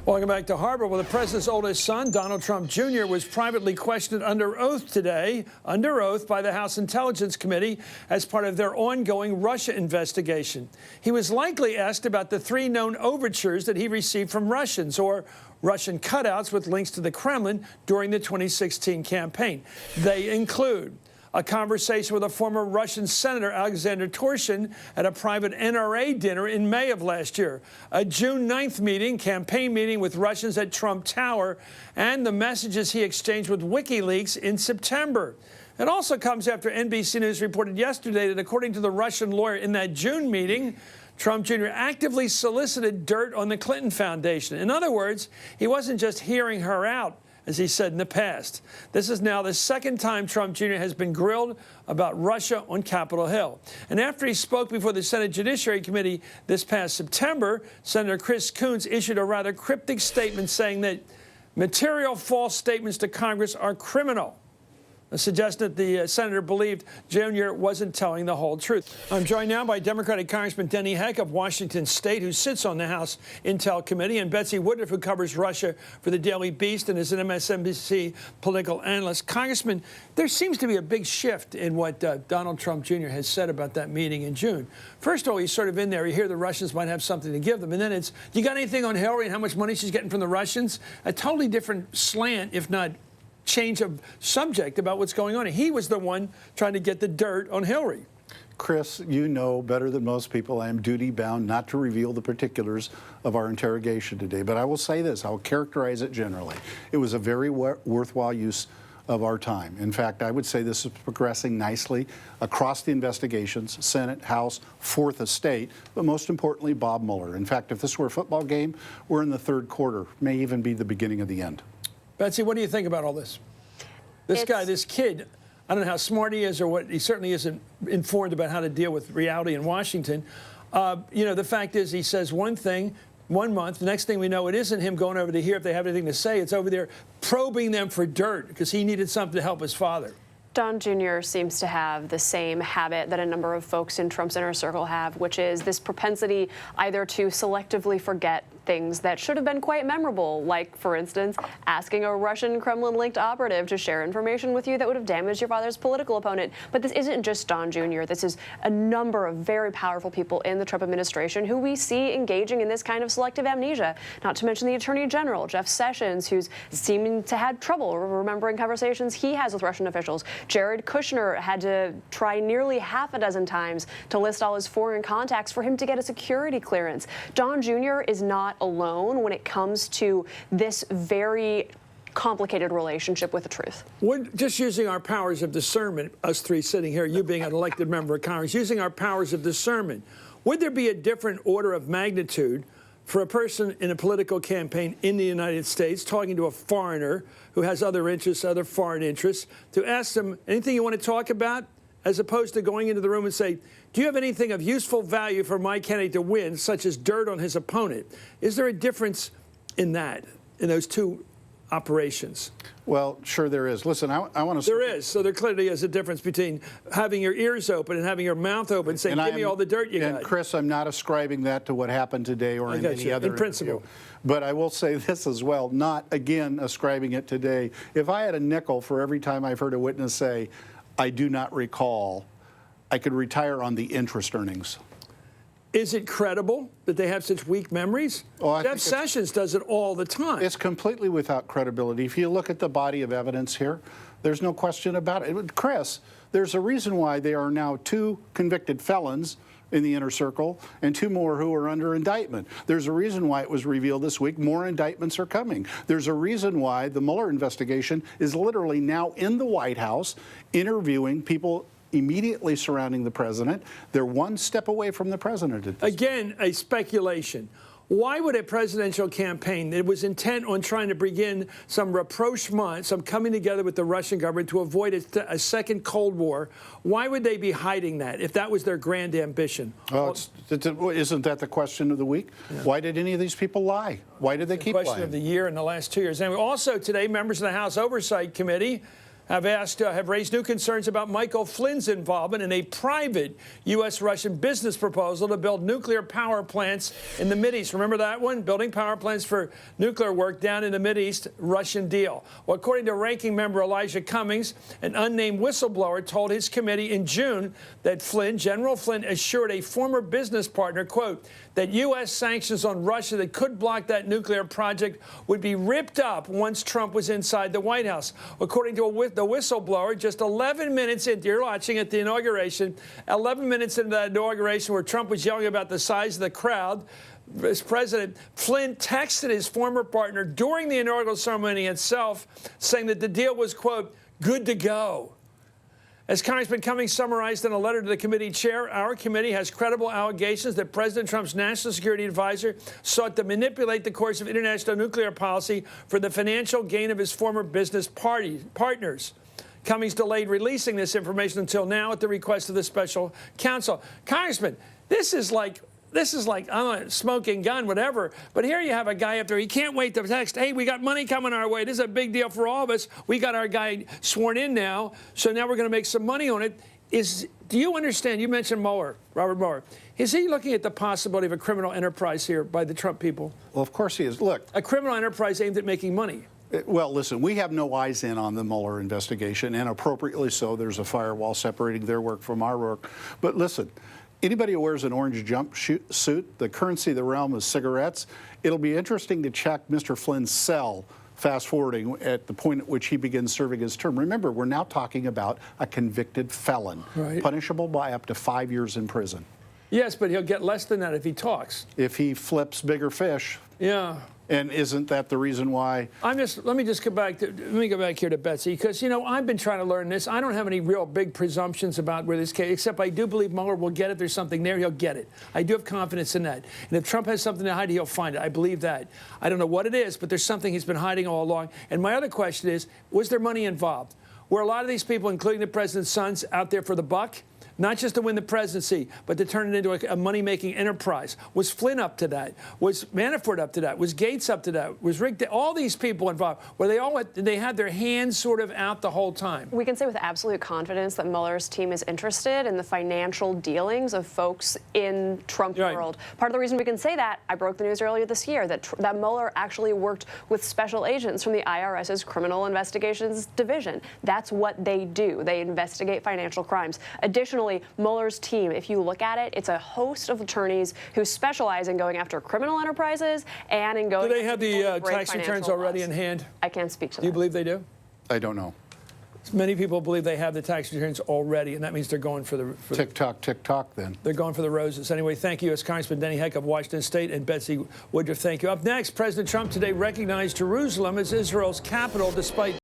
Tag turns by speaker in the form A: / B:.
A: Welcome back to Hardball. Well, the president's oldest son, Donald Trump Jr., was privately questioned under oath today, by the House Intelligence Committee as part of their ongoing Russia investigation. He was likely asked about the 3 known overtures that he received from Russians, or Russian cutouts with links to the Kremlin during the 2016 campaign. They include a conversation with a former Russian Senator, Alexander Torshin, at a private NRA dinner in May of last year, a June 9th campaign meeting with Russians at Trump Tower, and the messages he exchanged with WikiLeaks in September. It also comes after NBC News reported yesterday that, according to the Russian lawyer in that June meeting, Trump Jr. actively solicited dirt on the Clinton Foundation. In other words, he wasn't just hearing her out, as he said in the past. This is now the second time Trump Jr. has been grilled about Russia on Capitol Hill. And after he spoke before the Senate Judiciary Committee this past September, Senator Chris Coons issued a rather cryptic statement saying that material false statements to Congress are criminal, suggesting that the senator believed Jr. wasn't telling the whole truth. I'm joined now by Democratic Congressman Denny Heck of Washington State, who sits on the House Intel Committee, and Betsy Woodruff, who covers Russia for the Daily Beast and is an MSNBC political analyst. Congressman, there seems to be a big shift in what Donald Trump Jr. has said about that meeting in June. First of all, he's sort of in there. You hear the Russians might have something to give them. And then it's, you got anything on Hillary and how much money she's getting from the Russians? A totally different slant, if not change of subject about what's going on. He was the one trying to get the dirt on Hillary.
B: Chris, you know better than most people I am duty-bound not to reveal the particulars of our interrogation today. But I will say this, I will characterize it generally. It was a very worthwhile use of our time. In fact, I would say this is progressing nicely across the investigations, Senate, House, Fourth Estate, but most importantly, Bob Mueller. In fact, if this were a football game, we're in the third quarter, may even be the beginning of the end. Betsy,
A: what do you think about all this? This guy, this kid, I don't know how smart he is or what, he certainly isn't informed about how to deal with reality in Washington. You know, the fact is he says one thing 1 month, the next thing we know, it isn't him going over to hear if they have anything to say. It's over there probing them for dirt because he needed something to help his father.
C: Don Jr. seems to have the same habit that a number of folks in Trump's inner circle have, which is this propensity either to selectively forget things that should have been quite memorable, like, for instance, asking a Russian Kremlin-linked operative to share information with you that would have damaged your father's political opponent. But this isn't just Don Jr. This is a number of very powerful people in the Trump administration who we see engaging in this kind of selective amnesia, not to mention the Attorney General, Jeff Sessions, who's seeming to have trouble remembering conversations he has with Russian officials. Jared Kushner had to try nearly half a dozen times to list all his foreign contacts for him to get a security clearance. Don Jr. is not alone when it comes to this very complicated relationship with the truth.
A: We're just using our powers of discernment, us three sitting here, you being an elected member of Congress, using our powers of discernment. Would there be a different order of magnitude for a person in a political campaign in the United States talking to a foreigner who has other interests, other foreign interests, to ask them anything you want to talk about, as opposed to going into the room and say, do you have anything of useful value for my candidate to win, such as dirt on his opponent? Is there a difference in that, in those two operations?
B: Well, sure there is. Listen, I want to...
A: There is. So there clearly is a difference between having your ears open and having your mouth open, saying, give me all the dirt you got.
B: And Chris, I'm not ascribing that to what happened today or in any other
A: in principle.
B: Interview. But I will say this as well, not, again, ascribing it today. If I had a nickel for every time I've heard a witness say, I do not recall, I could retire on the interest earnings.
A: Is it credible that they have such weak memories? Oh, Jeff Sessions does it all the time.
B: It's completely without credibility. If you look at the body of evidence here, there's no question about it. Chris, there's a reason why there are now 2 convicted felons in the inner circle and 2 more who are under indictment. There's a reason why it was revealed this week. More indictments are coming. There's a reason why the Mueller investigation is literally now in the White House interviewing people immediately surrounding the president. They're 1 step away from the president.
A: Again, a speculation. Why would a presidential campaign that was intent on trying to begin some rapprochement, some coming together with the Russian government to avoid a second Cold War, why would they be hiding that if that was their grand ambition?
B: Well, isn't that the question of the week? Yeah. Why did any of these people lie? Why did they keep lying?
A: Question of the year in the last 2 years. And also today, members of the House Oversight Committee have raised new concerns about Michael Flynn's involvement in a private U.S.-Russian business proposal to build nuclear power plants in the Mideast. Remember that one? Building power plants for nuclear work down in the Mideast, Russian deal. Well, according to ranking member Elijah Cummings, an unnamed whistleblower told his committee in June that General Flynn assured a former business partner, quote, that U.S. sanctions on Russia that could block that nuclear project would be ripped up once Trump was inside the White House. According to the whistleblower, just 11 minutes into, you're watching at the inauguration, 11 minutes into that inauguration where Trump was yelling about the size of the crowd, as president, Flynn texted his former partner during the inaugural ceremony itself, saying that the deal was, quote, good to go. As Congressman Cummings summarized in a letter to the committee chair, our committee has credible allegations that President Trump's national security advisor sought to manipulate the course of international nuclear policy for the financial gain of his former business partners. Cummings delayed releasing this information until now at the request of the special counsel. Congressman, this is like, I'm a smoking gun, whatever. But here you have a guy up there. He can't wait to text, hey, we got money coming our way. This is a big deal for all of us. We got our guy sworn in now, so now we're going to make some money on it. Do you understand? You mentioned Mueller, Robert Mueller. Is he looking at the possibility of a criminal enterprise here by the Trump people?
B: Well, of course he is. Look.
A: A criminal enterprise aimed at making money.
B: Well, listen, we have no eyes in on the Mueller investigation, and appropriately so. There's a firewall separating their work from our work. But listen, anybody who wears an orange jumpsuit, the currency of the realm is cigarettes. It'll be interesting to check Mr. Flynn's cell, fast forwarding at the point at which he begins serving his term. Remember, we're now talking about a convicted felon, right, punishable by up to 5 years in prison.
A: Yes, but he'll get less than that if he talks.
B: If he flips bigger fish.
A: Yeah.
B: And isn't that the reason why?
A: Let me go back here to Betsy, because, you know, I've been trying to learn this. I don't have any real big presumptions about where this case, except I do believe Mueller will get it. There's something there, he'll get it. I do have confidence in that. And if Trump has something to hide, he'll find it. I believe that. I don't know what it is, but there's something he's been hiding all along. And my other question is, was there money involved? Were a lot of these people, including the president's sons, out there for the buck? Not just to win the presidency, but to turn it into a money-making enterprise. Was Flynn up to that? Was Manafort up to that? Was Gates up to that? Was Rick? All these people involved, were they all? Did they have their hands sort of out the whole time?
C: We can say with absolute confidence that Mueller's team is interested in the financial dealings of folks in Trump world. Part of the reason we can say that, I broke the news earlier this year, that Mueller actually worked with special agents from the IRS's Criminal Investigations Division. That's what they do. They investigate financial crimes. Additionally, Mueller's team, if you look at it, it's a host of attorneys who specialize in going after criminal enterprises and in going.
A: Do they have the tax returns already in hand?
C: I can't speak to that.
A: Do you believe they do?
B: I don't know.
A: Many people believe they have the tax returns already, and that means they're going for the
B: tick-tock, then.
A: They're going for the roses. Anyway, thank you, as Congressman Denny Heck of Washington State, and Betsy Woodruff, thank you. Up next, President Trump today recognized Jerusalem as Israel's capital despite